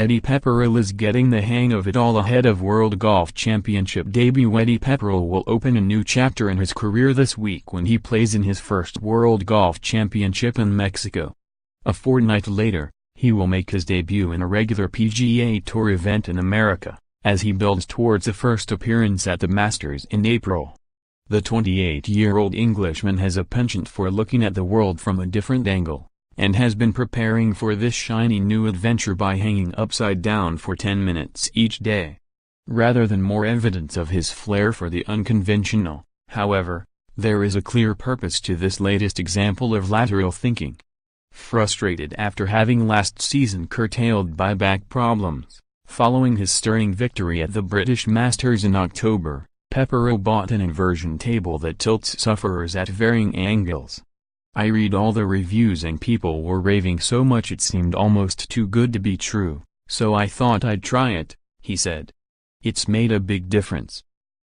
Eddie Pepperell is getting the hang of it all ahead of World Golf Championship debut. Eddie Pepperell will open a new chapter in his career this week when he plays in his first World Golf Championship in Mexico. A fortnight later, he will make his debut in a regular PGA Tour event in America, as he builds towards a first appearance at the Masters in April. The 28-year-old Englishman has a penchant for looking at the world from a different angle, and has been preparing for this shiny new adventure by hanging upside down for 10 minutes each day. Rather than more evidence of his flair for the unconventional, however, there is a clear purpose to this latest example of lateral thinking. Frustrated after having last season curtailed by back problems, following his stirring victory at the British Masters in October, Pepperell bought an inversion table that tilts sufferers at varying angles. I read all the reviews and people were raving so much it seemed almost too good to be true, so I thought I'd try it, he said. It's made a big difference.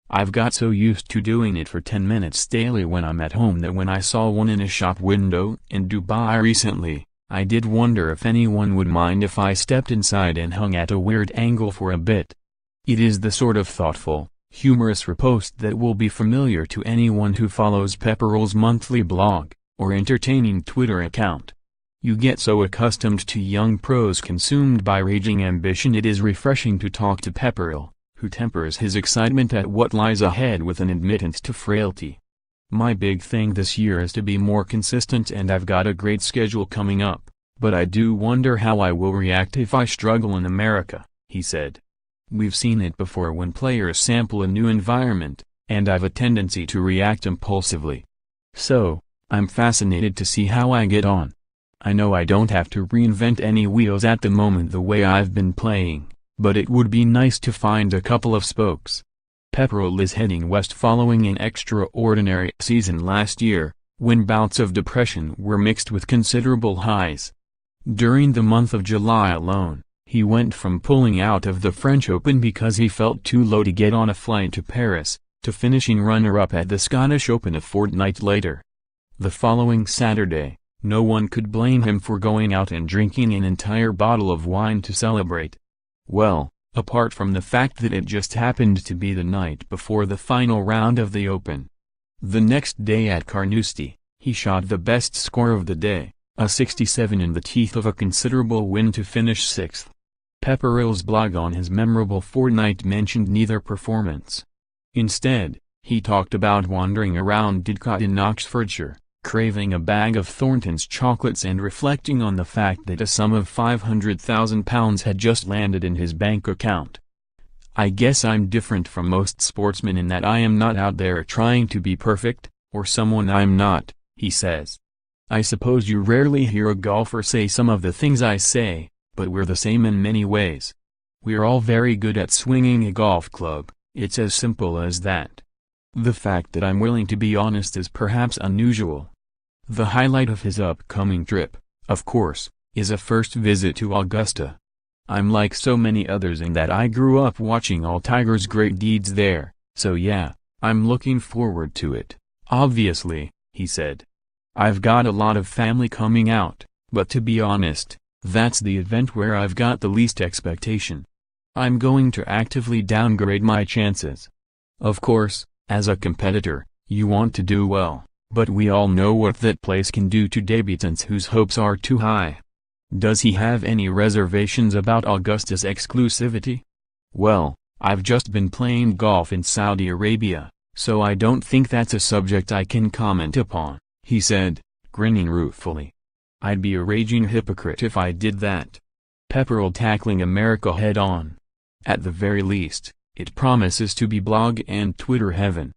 I've got so used to doing it for 10 minutes daily when I'm at home that when I saw one in a shop window in Dubai recently, I did wonder if anyone would mind if I stepped inside and hung at a weird angle for a bit. It is the sort of thoughtful, humorous riposte that will be familiar to anyone who follows Pepperell's monthly blog, or entertaining Twitter account. You get so accustomed to young pros consumed by raging ambition. It is refreshing to talk to Pepperell, who tempers his excitement at what lies ahead with an admittance to frailty. My big thing this year is to be more consistent, and I've got a great schedule coming up, but I do wonder how I will react if I struggle in America, he said. We've seen it before when players sample a new environment, and I've a tendency to react impulsively. So, I'm fascinated to see how I get on. I know I don't have to reinvent any wheels at the moment the way I've been playing, but it would be nice to find a couple of spokes. Pepperell is heading west following an extraordinary season last year, when bouts of depression were mixed with considerable highs. During the month of July alone, he went from pulling out of the French Open because he felt too low to get on a flight to Paris, to finishing runner-up at the Scottish Open a fortnight later. The following Saturday, no one could blame him for going out and drinking an entire bottle of wine to celebrate. Well, apart from the fact that it just happened to be the night before the final round of the Open. The next day at Carnoustie, he shot the best score of the day, a 67 in the teeth of a considerable win to finish 6th. Pepperell's blog on his memorable fortnight mentioned neither performance. Instead, he talked about wandering around Didcot in Oxfordshire, craving a bag of Thornton's chocolates and reflecting on the fact that a sum of £500,000 had just landed in his bank account. I guess I'm different from most sportsmen in that I am not out there trying to be perfect, or someone I'm not, he says. I suppose you rarely hear a golfer say some of the things I say, but we're the same in many ways. We're all very good at swinging a golf club, it's as simple as that. The fact that I'm willing to be honest is perhaps unusual. The highlight of his upcoming trip, of course, is a first visit to Augusta. I'm like so many others in that I grew up watching all Tiger's great deeds there, so yeah, I'm looking forward to it, obviously, he said. I've got a lot of family coming out, but to be honest, that's the event where I've got the least expectation. I'm going to actively downgrade my chances. Of course, as a competitor, you want to do well, but we all know what that place can do to debutants whose hopes are too high. Does he have any reservations about Augusta's exclusivity? Well, I've just been playing golf in Saudi Arabia, so I don't think that's a subject I can comment upon, he said, grinning ruefully. I'd be a raging hypocrite if I did that. Pepperell tackling America head-on. At the very least, it promises to be blog and Twitter heaven.